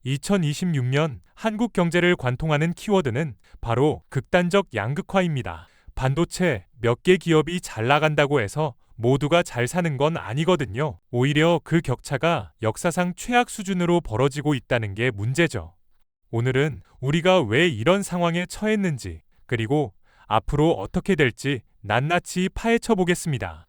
2026년 한국 경제를 관통하는 키워드는 바로 극단적 양극화입니다. 반도체 몇 개 기업이 잘 나간다고 해서 모두가 잘 사는 건 아니거든요. 오히려 그 격차가 역사상 최악 수준으로 벌어지고 있다는 게 문제죠. 오늘은 우리가 왜 이런 상황에 처했는지, 그리고 앞으로 어떻게 될지 낱낱이 파헤쳐 보겠습니다.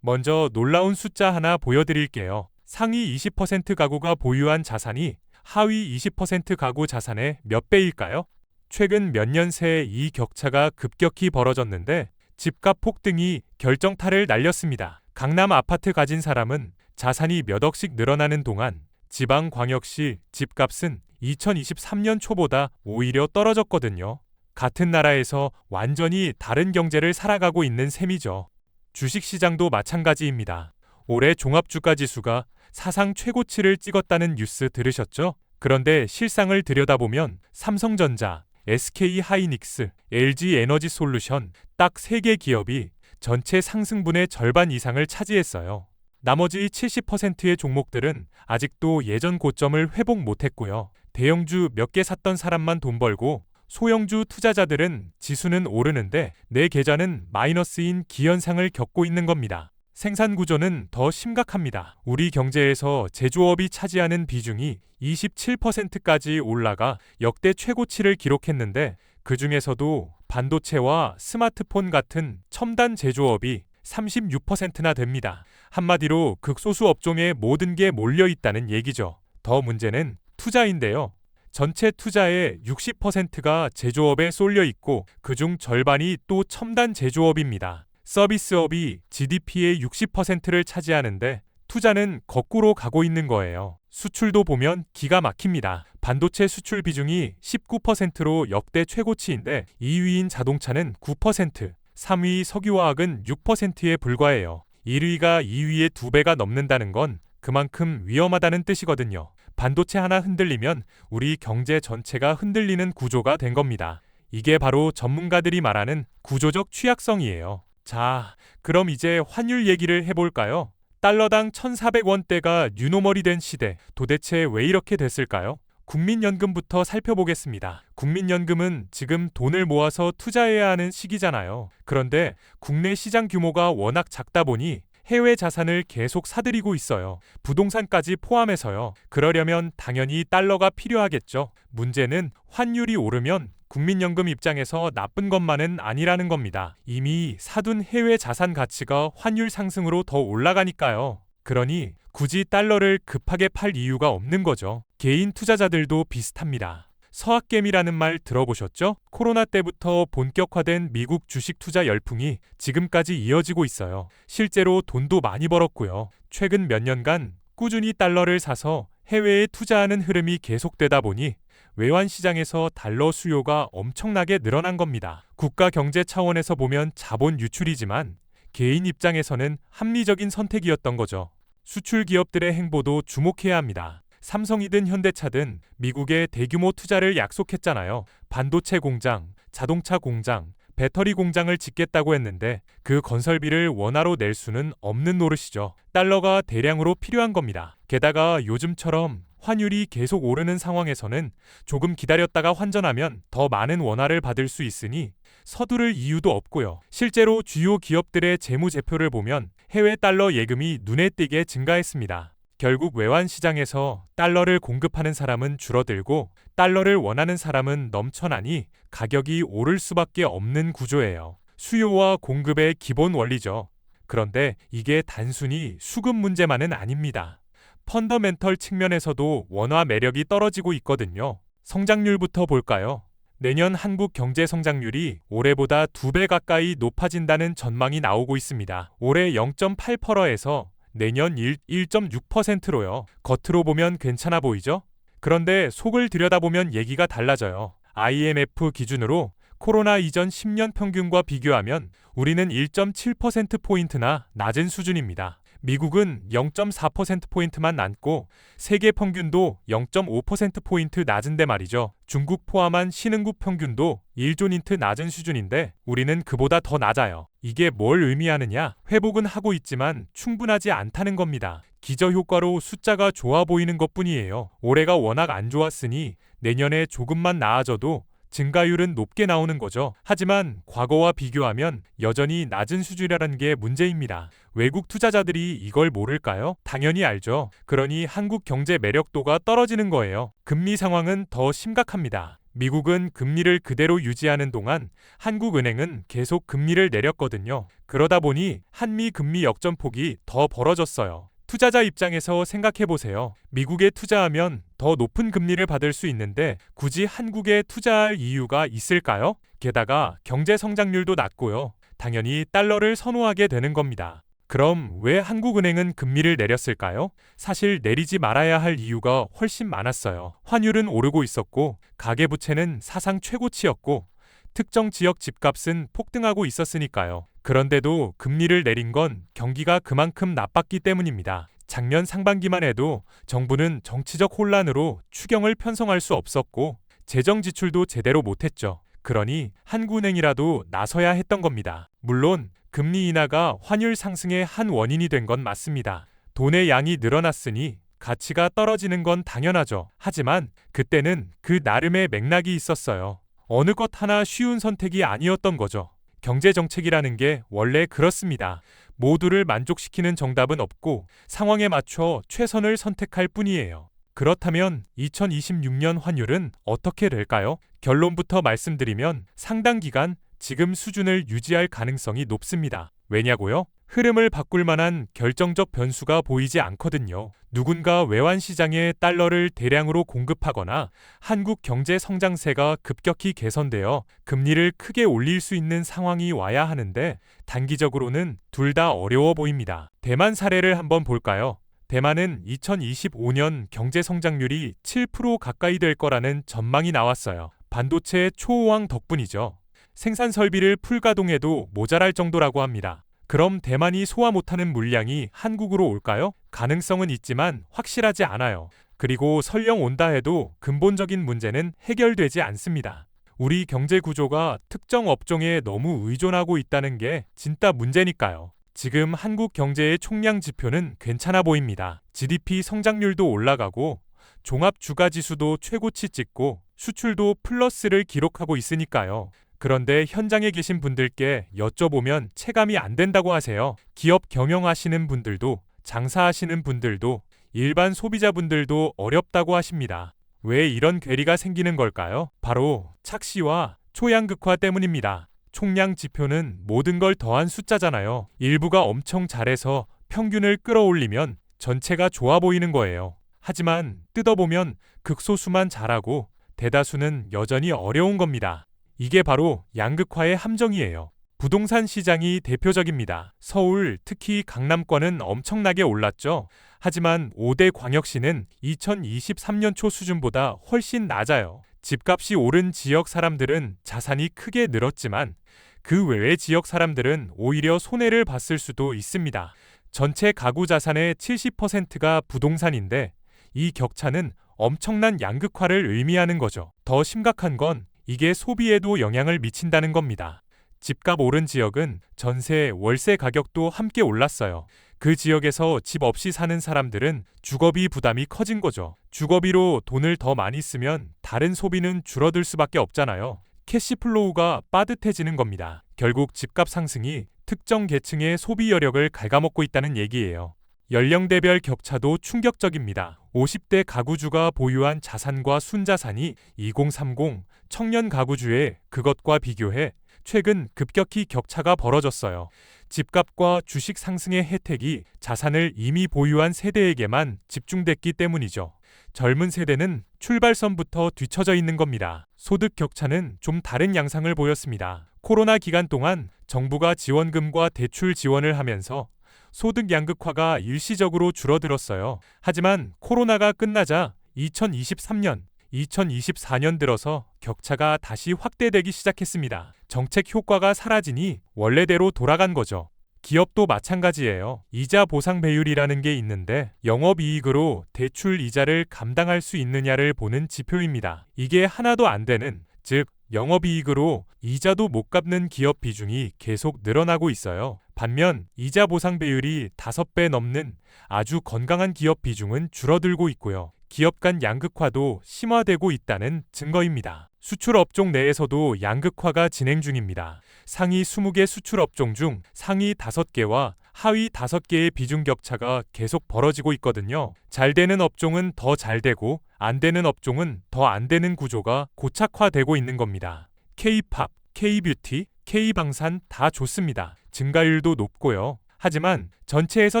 먼저 놀라운 숫자 하나 보여드릴게요. 상위 20% 가구가 보유한 자산이 하위 20% 가구 자산의 몇 배일까요? 최근 몇 년 새 이 격차가 급격히 벌어졌는데 집값 폭등이 결정타를 날렸습니다. 강남 아파트 가진 사람은 자산이 몇 억씩 늘어나는 동안 지방광역시 집값은 2023년 초보다 오히려 떨어졌거든요. 같은 나라에서 완전히 다른 경제를 살아가고 있는 셈이죠. 주식시장도 마찬가지입니다. 올해 종합주가지수가 사상 최고치를 찍었다는 뉴스 들으셨죠? 그런데 실상을 들여다보면 삼성전자, SK하이닉스, LG에너지솔루션 딱 3개 기업이 전체 상승분의 절반 이상을 차지했어요. 나머지 70%의 종목들은 아직도 예전 고점을 회복 못했고요. 대형주 몇 개 샀던 사람만 돈 벌고 소형주 투자자들은 지수는 오르는데 내 계좌는 마이너스인 기현상을 겪고 있는 겁니다. 생산 구조는 더 심각합니다. 우리 경제에서 제조업이 차지하는 비중이 27%까지 올라가 역대 최고치를 기록했는데 그 중에서도 반도체와 스마트폰 같은 첨단 제조업이 36%나 됩니다. 한마디로 극소수 업종에 모든 게 몰려 있다는 얘기죠. 더 문제는 투자인데요. 전체 투자의 60%가 제조업에 쏠려 있고 그중 절반이 또 첨단 제조업입니다. 서비스업이 GDP의 60%를 차지하는데 투자는 거꾸로 가고 있는 거예요. 수출도 보면 기가 막힙니다. 반도체 수출 비중이 19%로 역대 최고치인데 2위인 자동차는 9%, 3위 석유화학은 6%에 불과해요. 1위가 2위의 2배가 넘는다는 건 그만큼 위험하다는 뜻이거든요. 반도체 하나 흔들리면 우리 경제 전체가 흔들리는 구조가 된 겁니다. 이게 바로 전문가들이 말하는 구조적 취약성이에요. 자, 그럼 이제 환율 얘기를 해볼까요? 달러당 1,400원대가 뉴노멀이 된 시대, 도대체 왜 이렇게 됐을까요? 국민연금부터 살펴보겠습니다. 국민연금은 지금 돈을 모아서 투자해야 하는 시기잖아요. 그런데 국내 시장 규모가 워낙 작다 보니 해외 자산을 계속 사들이고 있어요. 부동산까지 포함해서요. 그러려면 당연히 달러가 필요하겠죠. 문제는 환율이 오르면 국민연금 입장에서 나쁜 것만은 아니라는 겁니다. 이미 사둔 해외 자산 가치가 환율 상승으로 더 올라가니까요. 그러니 굳이 달러를 급하게 팔 이유가 없는 거죠. 개인 투자자들도 비슷합니다. 서학개미라는 말 들어보셨죠? 코로나 때부터 본격화된 미국 주식 투자 열풍이 지금까지 이어지고 있어요. 실제로 돈도 많이 벌었고요. 최근 몇 년간 꾸준히 달러를 사서 해외에 투자하는 흐름이 계속되다 보니 외환 시장에서 달러 수요가 엄청나게 늘어난 겁니다. 국가 경제 차원에서 보면 자본 유출이지만 개인 입장에서는 합리적인 선택이었던 거죠. 수출 기업들의 행보도 주목해야 합니다. 삼성이든 현대차든 미국에 대규모 투자를 약속했잖아요. 반도체 공장, 자동차 공장, 배터리 공장을 짓겠다고 했는데 그 건설비를 원화로 낼 수는 없는 노릇이죠. 달러가 대량으로 필요한 겁니다. 게다가 요즘처럼 환율이 계속 오르는 상황에서는 조금 기다렸다가 환전하면 더 많은 원화를 받을 수 있으니 서두를 이유도 없고요. 실제로 주요 기업들의 재무제표를 보면 해외 달러 예금이 눈에 띄게 증가했습니다. 결국 외환 시장에서 달러를 공급하는 사람은 줄어들고 달러를 원하는 사람은 넘쳐나니 가격이 오를 수밖에 없는 구조예요. 수요와 공급의 기본 원리죠. 그런데 이게 단순히 수급 문제만은 아닙니다. 펀더멘털 측면에서도 원화 매력이 떨어지고 있거든요. 성장률부터 볼까요? 내년 한국 경제 성장률이 올해보다 2배 가까이 높아진다는 전망이 나오고 있습니다. 올해 0.8%에서 내년 1.6%로요. 겉으로 보면 괜찮아 보이죠? 그런데 속을 들여다보면 얘기가 달라져요. IMF 기준으로 코로나 이전 10년 평균과 비교하면 우리는 1.7%포인트나 낮은 수준입니다. 미국은 0.4%포인트만 낮고 세계 평균도 0.5%포인트 낮은데 말이죠. 중국 포함한 신흥국 평균도 1조니트 낮은 수준인데 우리는 그보다 더 낮아요. 이게 뭘 의미하느냐? 회복은 하고 있지만 충분하지 않다는 겁니다. 기저효과로 숫자가 좋아 보이는 것뿐이에요. 올해가 워낙 안 좋았으니 내년에 조금만 나아져도 증가율은 높게 나오는 거죠. 하지만 과거와 비교하면 여전히 낮은 수준이라는 게 문제입니다. 외국 투자자들이 이걸 모를까요? 당연히 알죠. 그러니 한국 경제 매력도가 떨어지는 거예요. 금리 상황은 더 심각합니다. 미국은 금리를 그대로 유지하는 동안 한국은행은 계속 금리를 내렸거든요. 그러다 보니 한미 금리 역전폭이 더 벌어졌어요. 투자자 입장에서 생각해보세요. 미국에 투자하면 더 높은 금리를 받을 수 있는데 굳이 한국에 투자할 이유가 있을까요? 게다가 경제 성장률도 낮고요. 당연히 달러를 선호하게 되는 겁니다. 그럼 왜 한국은행은 금리를 내렸을까요? 사실 내리지 말아야 할 이유가 훨씬 많았어요. 환율은 오르고 있었고 가계부채는 사상 최고치였고 특정 지역 집값은 폭등하고 있었으니까요. 그런데도 금리를 내린 건 경기가 그만큼 나빴기 때문입니다. 작년 상반기만 해도 정부는 정치적 혼란으로 추경을 편성할 수 없었고 재정 지출도 제대로 못했죠. 그러니 한국은행이라도 나서야 했던 겁니다. 물론 금리 인하가 환율 상승의 한 원인이 된 건 맞습니다. 돈의 양이 늘어났으니 가치가 떨어지는 건 당연하죠. 하지만 그때는 그 나름의 맥락이 있었어요. 어느 것 하나 쉬운 선택이 아니었던 거죠. 경제정책이라는 게 원래 그렇습니다. 모두를 만족시키는 정답은 없고 상황에 맞춰 최선을 선택할 뿐이에요. 그렇다면 2026년 환율은 어떻게 될까요? 결론부터 말씀드리면 상당 기간 지금 수준을 유지할 가능성이 높습니다. 왜냐고요? 흐름을 바꿀 만한 결정적 변수가 보이지 않거든요. 누군가 외환 시장에 달러를 대량으로 공급하거나 한국 경제 성장세가 급격히 개선되어 금리를 크게 올릴 수 있는 상황이 와야 하는데 단기적으로는 둘 다 어려워 보입니다. 대만 사례를 한번 볼까요? 대만은 2025년 경제 성장률이 7% 가까이 될 거라는 전망이 나왔어요. 반도체 초호황 덕분이죠. 생산 설비를 풀가동해도 모자랄 정도라고 합니다. 그럼 대만이 소화 못하는 물량이 한국으로 올까요? 가능성은 있지만 확실하지 않아요. 그리고 설령 온다 해도 근본적인 문제는 해결되지 않습니다. 우리 경제 구조가 특정 업종에 너무 의존하고 있다는 게 진짜 문제니까요. 지금 한국 경제의 총량 지표는 괜찮아 보입니다. GDP 성장률도 올라가고 종합 주가지수도 최고치 찍고 수출도 플러스를 기록하고 있으니까요. 그런데 현장에 계신 분들께 여쭤보면 체감이 안 된다고 하세요. 기업 경영하시는 분들도 장사하시는 분들도 일반 소비자분들도 어렵다고 하십니다. 왜 이런 괴리가 생기는 걸까요? 바로 착시와 초양극화 때문입니다. 총량 지표는 모든 걸 더한 숫자잖아요. 일부가 엄청 잘해서 평균을 끌어올리면 전체가 좋아 보이는 거예요. 하지만 뜯어보면 극소수만 잘하고 대다수는 여전히 어려운 겁니다. 이게 바로 양극화의 함정이에요. 부동산 시장이 대표적입니다. 서울, 특히 강남권은 엄청나게 올랐죠. 하지만 5대 광역시는 2023년 초 수준보다 훨씬 낮아요. 집값이 오른 지역 사람들은 자산이 크게 늘었지만 그 외의 지역 사람들은 오히려 손해를 봤을 수도 있습니다. 전체 가구 자산의 70%가 부동산인데 이 격차는 엄청난 양극화를 의미하는 거죠. 더 심각한 건 이게 소비에도 영향을 미친다는 겁니다. 집값 오른 지역은 전세, 월세 가격도 함께 올랐어요. 그 지역에서 집 없이 사는 사람들은 주거비 부담이 커진 거죠. 주거비로 돈을 더 많이 쓰면 다른 소비는 줄어들 수밖에 없잖아요. 캐시플로우가 빠듯해지는 겁니다. 결국 집값 상승이 특정 계층의 소비 여력을 갉아먹고 있다는 얘기예요. 연령대별 격차도 충격적입니다. 50대 가구주가 보유한 자산과 순자산이 2030 청년 가구주의 그것과 비교해 최근 급격히 격차가 벌어졌어요. 집값과 주식 상승의 혜택이 자산을 이미 보유한 세대에게만 집중됐기 때문이죠. 젊은 세대는 출발선부터 뒤처져 있는 겁니다. 소득 격차는 좀 다른 양상을 보였습니다. 코로나 기간 동안 정부가 지원금과 대출 지원을 하면서 소득 양극화가 일시적으로 줄어들었어요. 하지만 코로나가 끝나자 2023년, 2024년 들어서 격차가 다시 확대되기 시작했습니다. 정책 효과가 사라지니 원래대로 돌아간 거죠. 기업도 마찬가지예요. 이자 보상 배율이라는 게 있는데 영업이익으로 대출 이자를 감당할 수 있느냐를 보는 지표입니다. 이게 하나도 안 되는, 즉 영업이익으로 이자도 못 갚는 기업 비중이 계속 늘어나고 있어요. 반면 이자 보상 배율이 5배 넘는 아주 건강한 기업 비중은 줄어들고 있고요. 기업 간 양극화도 심화되고 있다는 증거입니다. 수출 업종 내에서도 양극화가 진행 중입니다. 상위 20개 수출 업종 중 상위 5개와 하위 5개의 비중 격차가 계속 벌어지고 있거든요. 잘 되는 업종은 더 잘 되고 안 되는 업종은 더 안 되는 구조가 고착화되고 있는 겁니다. K-팝, K-뷰티, K-방산 다 좋습니다. 증가율도 높고요. 하지만 전체에서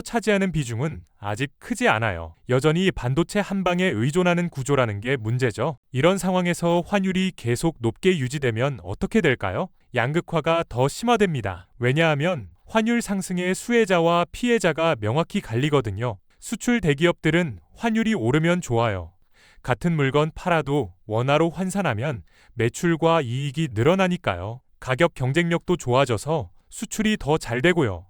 차지하는 비중은 아직 크지 않아요. 여전히 반도체 한 방에 의존하는 구조라는 게 문제죠. 이런 상황에서 환율이 계속 높게 유지되면 어떻게 될까요? 양극화가 더 심화됩니다. 왜냐하면 환율 상승의 수혜자와 피해자가 명확히 갈리거든요. 수출 대기업들은 환율이 오르면 좋아요. 같은 물건 팔아도 원화로 환산하면 매출과 이익이 늘어나니까요. 가격 경쟁력도 좋아져서 수출이 더 잘 되고요.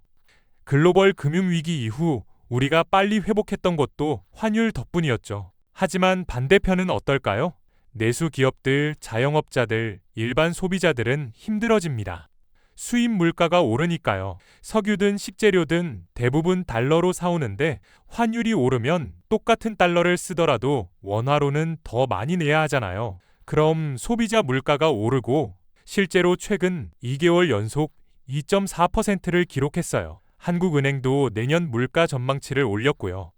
글로벌 금융위기 이후 우리가 빨리 회복했던 것도 환율 덕분이었죠. 하지만 반대편은 어떨까요? 내수 기업들, 자영업자들, 일반 소비자들은 힘들어집니다. 수입 물가가 오르니까요. 석유든 식재료든 대부분 달러로 사오는데 환율이 오르면 똑같은 달러를 쓰더라도 원화로는 더 많이 내야 하잖아요. 그럼 소비자 물가가 오르고 실제로 최근 2개월 연속 2.4%를 기록했어요. 한국은행도 내년 물가 전망치를 올렸고요.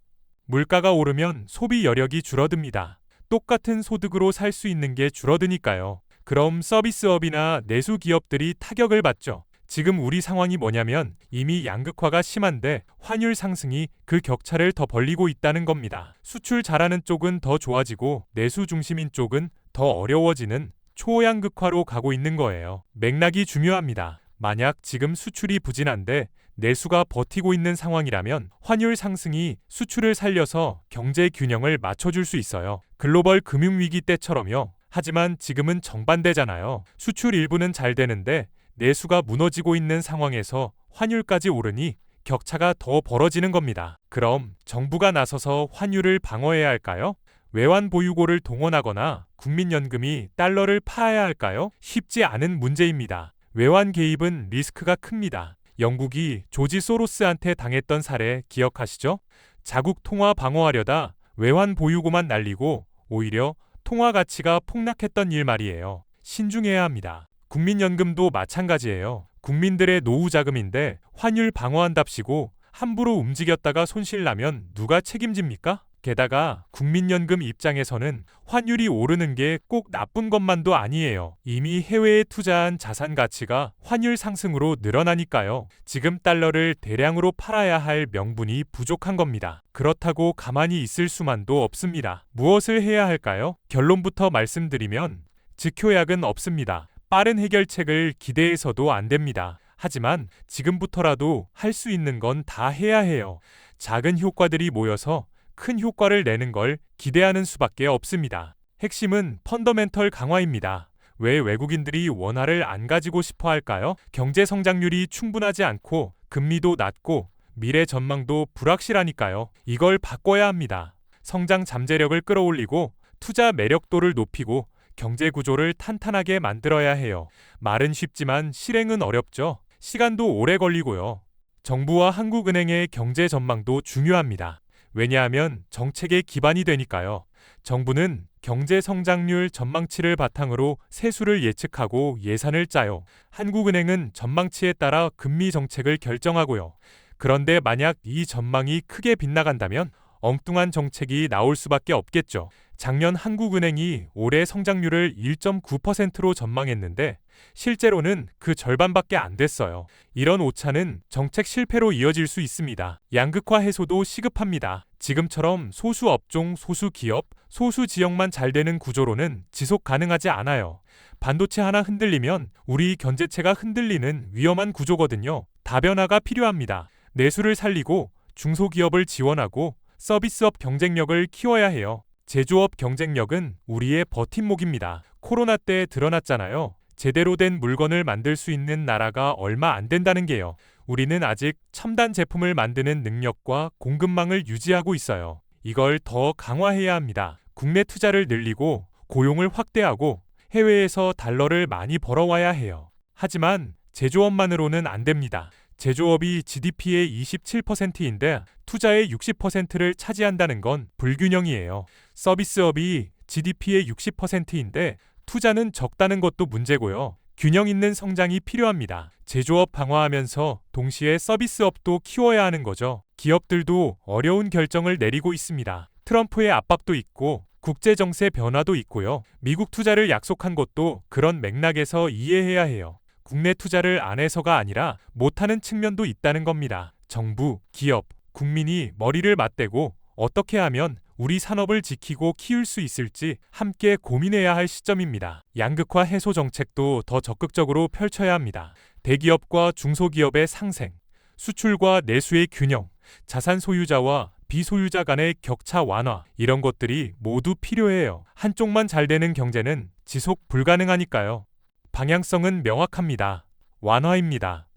물가가 오르면 소비 여력이 줄어듭니다. 똑같은 소득으로 살 수 있는 게 줄어드니까요. 그럼 서비스업이나 내수 기업들이 타격을 받죠. 지금 우리 상황이 뭐냐면 이미 양극화가 심한데 환율 상승이 그 격차를 더 벌리고 있다는 겁니다. 수출 잘하는 쪽은 더 좋아지고 내수 중심인 쪽은 더 어려워지는 초양극화로 가고 있는 거예요. 맥락이 중요합니다. 만약 지금 수출이 부진한데 내수가 버티고 있는 상황이라면 환율 상승이 수출을 살려서 경제 균형을 맞춰줄 수 있어요. 글로벌 금융위기 때처럼요. 하지만 지금은 정반대잖아요. 수출 일부는 잘 되는데 내수가 무너지고 있는 상황에서 환율까지 오르니 격차가 더 벌어지는 겁니다. 그럼 정부가 나서서 환율을 방어해야 할까요? 외환 보유고를 동원하거나 국민연금이 달러를 팔아야 할까요? 쉽지 않은 문제입니다. 외환 개입은 리스크가 큽니다. 영국이 조지 소로스한테 당했던 사례 기억하시죠? 자국 통화 방어하려다 외환 보유고만 날리고 오히려 통화 가치가 폭락했던 일 말이에요. 신중해야 합니다. 국민연금도 마찬가지예요. 국민들의 노후 자금인데 환율 방어한답시고 함부로 움직였다가 손실 나면 누가 책임집니까? 게다가 국민연금 입장에서는 환율이 오르는 게 꼭 나쁜 것만도 아니에요. 이미 해외에 투자한 자산 가치가 환율 상승으로 늘어나니까요. 지금 달러를 대량으로 팔아야 할 명분이 부족한 겁니다. 그렇다고 가만히 있을 수만도 없습니다. 무엇을 해야 할까요? 결론부터 말씀드리면 즉효약은 없습니다. 빠른 해결책을 기대해서도 안 됩니다. 하지만 지금부터라도 할 수 있는 건 다 해야 해요. 작은 효과들이 모여서 큰 효과를 내는 걸 기대하는 수밖에 없습니다. 핵심은 펀더멘털 강화입니다. 왜 외국인들이 원화를 안 가지고 싶어 할까요? 경제 성장률이 충분하지 않고 금리도 낮고 미래 전망도 불확실하니까요. 이걸 바꿔야 합니다. 성장 잠재력을 끌어올리고 투자 매력도를 높이고 경제 구조를 탄탄하게 만들어야 해요. 말은 쉽지만 실행은 어렵죠. 시간도 오래 걸리고요. 정부와 한국은행의 경제 전망도 중요합니다. 왜냐하면 정책의 기반이 되니까요. 정부는 경제 성장률 전망치를 바탕으로 세수를 예측하고 예산을 짜요. 한국은행은 전망치에 따라 금리 정책을 결정하고요. 그런데 만약 이 전망이 크게 빗나간다면 엉뚱한 정책이 나올 수밖에 없겠죠. 작년 한국은행이 올해 성장률을 1.9%로 전망했는데 실제로는 그 절반밖에 안 됐어요. 이런 오차는 정책 실패로 이어질 수 있습니다. 양극화 해소도 시급합니다. 지금처럼 소수 업종, 소수 기업, 소수 지역만 잘 되는 구조로는 지속 가능하지 않아요. 반도체 하나 흔들리면 우리 경제체가 흔들리는 위험한 구조거든요. 다변화가 필요합니다. 내수를 살리고 중소기업을 지원하고 서비스업 경쟁력을 키워야 해요. 제조업 경쟁력은 우리의 버팀목입니다. 코로나 때 드러났잖아요. 제대로 된 물건을 만들 수 있는 나라가 얼마 안 된다는 게요. 우리는 아직 첨단 제품을 만드는 능력과 공급망을 유지하고 있어요. 이걸 더 강화해야 합니다. 국내 투자를 늘리고 고용을 확대하고 해외에서 달러를 많이 벌어와야 해요. 하지만 제조업만으로는 안 됩니다. 제조업이 GDP의 27%인데 투자의 60%를 차지한다는 건 불균형이에요. 서비스업이 GDP의 60%인데 투자는 적다는 것도 문제고요. 균형 있는 성장이 필요합니다. 제조업 강화하면서 동시에 서비스업도 키워야 하는 거죠. 기업들도 어려운 결정을 내리고 있습니다. 트럼프의 압박도 있고 국제 정세 변화도 있고요. 미국 투자를 약속한 것도 그런 맥락에서 이해해야 해요. 국내 투자를 안 해서가 아니라 못하는 측면도 있다는 겁니다. 정부, 기업, 국민이 머리를 맞대고 어떻게 하면 우리 산업을 지키고 키울 수 있을지 함께 고민해야 할 시점입니다. 양극화 해소 정책도 더 적극적으로 펼쳐야 합니다. 대기업과 중소기업의 상생, 수출과 내수의 균형, 자산 소유자와 비소유자 간의 격차 완화, 이런 것들이 모두 필요해요. 한쪽만 잘 되는 경제는 지속 불가능하니까요. 방향성은 명확합니다. 완화입니다.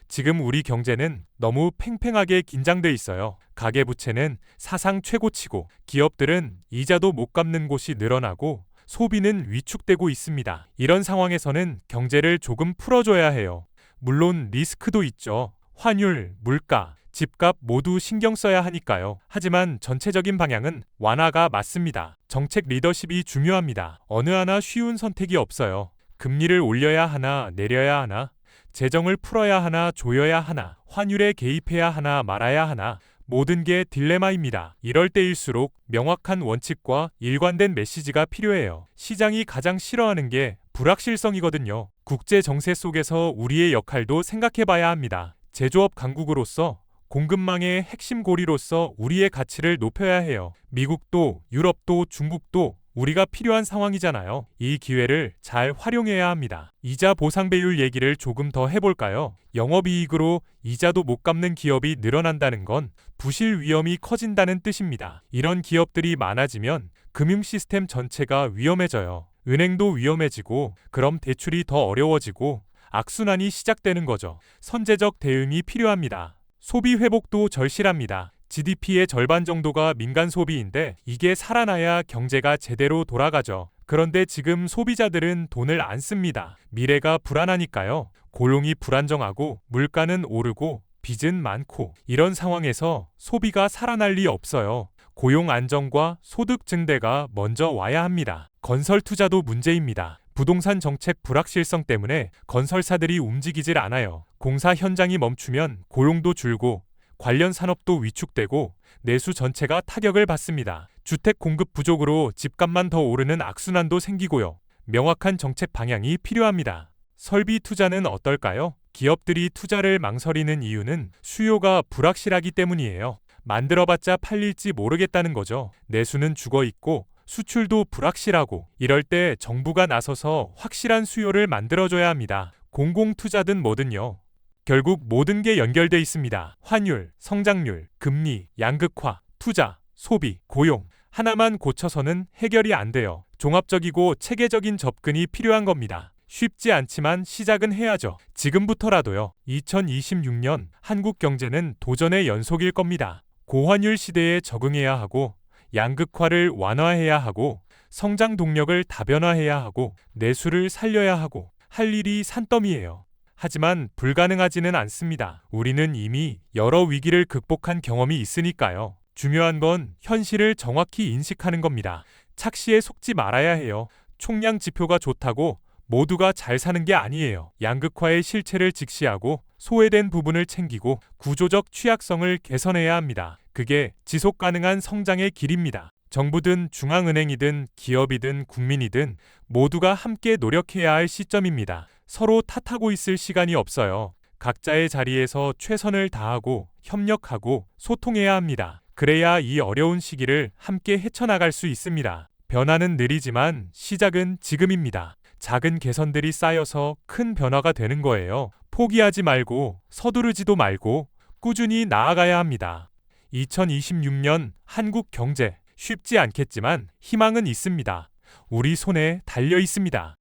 지금 우리 경제는 너무 팽팽하게 긴장돼 있어요. 가계부채는 사상 최고치고 기업들은 이자도 못 갚는 곳이 늘어나고 소비는 위축되고 있습니다. 이런 상황에서는 경제를 조금 풀어줘야 해요. 물론 리스크도 있죠. 환율, 물가, 집값 모두 신경 써야 하니까요. 하지만 전체적인 방향은 완화가 맞습니다. 정책 리더십이 중요합니다. 어느 하나 쉬운 선택이 없어요. 금리를 올려야 하나 내려야 하나, 재정을 풀어야 하나 조여야 하나, 환율에 개입해야 하나 말아야 하나, 모든 게 딜레마입니다. 이럴 때일수록 명확한 원칙과 일관된 메시지가 필요해요. 시장이 가장 싫어하는 게 불확실성이거든요. 국제 정세 속에서 우리의 역할도 생각해봐야 합니다. 제조업 강국으로서 공급망의 핵심 고리로서 우리의 가치를 높여야 해요. 미국도 유럽도 중국도 우리가 필요한 상황이잖아요. 이 기회를 잘 활용해야 합니다. 이자 보상 배율 얘기를 조금 더 해볼까요? 영업이익으로 이자도 못 갚는 기업이 늘어난다는 건 부실 위험이 커진다는 뜻입니다. 이런 기업들이 많아지면 금융 시스템 전체가 위험해져요. 은행도 위험해지고 그럼 대출이 더 어려워지고 악순환이 시작되는 거죠. 선제적 대응이 필요합니다. 소비 회복도 절실합니다. GDP의 절반 정도가 민간 소비인데 이게 살아나야 경제가 제대로 돌아가죠. 그런데 지금 소비자들은 돈을 안 씁니다. 미래가 불안하니까요. 고용이 불안정하고 물가는 오르고 빚은 많고 이런 상황에서 소비가 살아날 리 없어요. 고용 안정과 소득 증대가 먼저 와야 합니다. 건설 투자도 문제입니다. 부동산 정책 불확실성 때문에 건설사들이 움직이질 않아요. 공사 현장이 멈추면 고용도 줄고 관련 산업도 위축되고 내수 전체가 타격을 받습니다. 주택 공급 부족으로 집값만 더 오르는 악순환도 생기고요. 명확한 정책 방향이 필요합니다. 설비 투자는 어떨까요? 기업들이 투자를 망설이는 이유는 수요가 불확실하기 때문이에요. 만들어봤자 팔릴지 모르겠다는 거죠. 내수는 죽어있고 수출도 불확실하고 이럴 때 정부가 나서서 확실한 수요를 만들어줘야 합니다. 공공투자든 뭐든요. 결국 모든 게 연결돼 있습니다. 환율, 성장률, 금리, 양극화, 투자, 소비, 고용. 하나만 고쳐서는 해결이 안 돼요. 종합적이고 체계적인 접근이 필요한 겁니다. 쉽지 않지만 시작은 해야죠. 지금부터라도요. 2026년 한국 경제는 도전의 연속일 겁니다. 고환율 시대에 적응해야 하고 양극화를 완화해야 하고 성장 동력을 다변화해야 하고 내수를 살려야 하고 할 일이 산더미예요. 하지만 불가능하지는 않습니다. 우리는 이미 여러 위기를 극복한 경험이 있으니까요. 중요한 건 현실을 정확히 인식하는 겁니다. 착시에 속지 말아야 해요. 총량 지표가 좋다고 모두가 잘 사는 게 아니에요. 양극화의 실체를 직시하고 소외된 부분을 챙기고 구조적 취약성을 개선해야 합니다. 그게 지속 가능한 성장의 길입니다. 정부든 중앙은행이든 기업이든 국민이든 모두가 함께 노력해야 할 시점입니다. 서로 탓하고 있을 시간이 없어요. 각자의 자리에서 최선을 다하고 협력하고 소통해야 합니다. 그래야 이 어려운 시기를 함께 헤쳐나갈 수 있습니다. 변화는 느리지만 시작은 지금입니다. 작은 개선들이 쌓여서 큰 변화가 되는 거예요. 포기하지 말고 서두르지도 말고 꾸준히 나아가야 합니다. 2026년 한국 경제 쉽지 않겠지만 희망은 있습니다. 우리 손에 달려 있습니다.